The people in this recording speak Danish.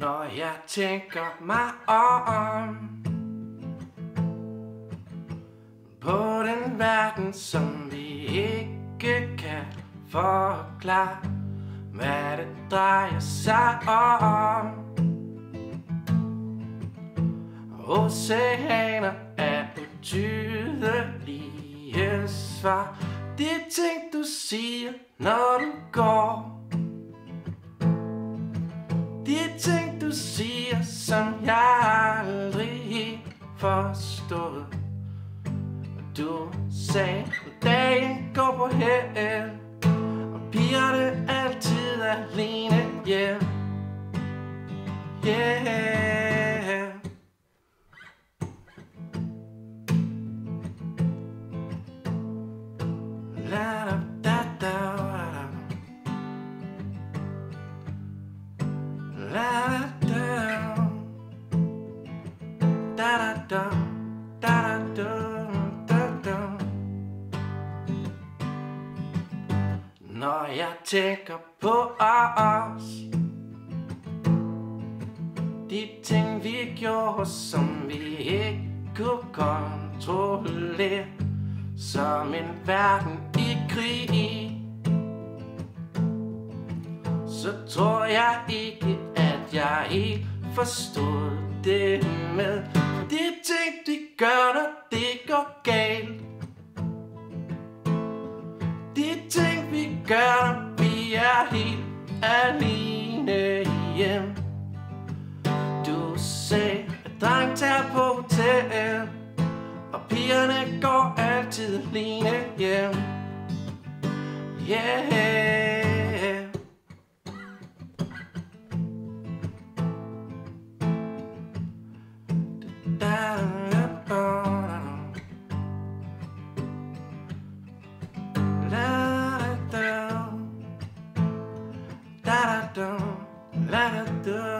Når jeg tænker mig om på den verden, som vi ikke kan forklare, hvad det drejer sig om. Oceaner af utydelige svar, de ting du siger, når du går. De ting du siger, som jeg aldrig forstod. Du sagde, at dagen går på held, og pigerne altid alene hjem. Yeah. La da da da la da da da da da da. Når jeg tænker på os, de ting vi gjorde, som vi ikke kunne kontrollere, som en verden i krig, så tror jeg ikke, at jeg ikke forstod det med de ting, de gør, når det går galt. De ting, vi gør, når vi er helt alene hjem. Du sagde, at dreng tager på hotel, og pigerne går altid alene hjem. Yeah. Da da da da da da.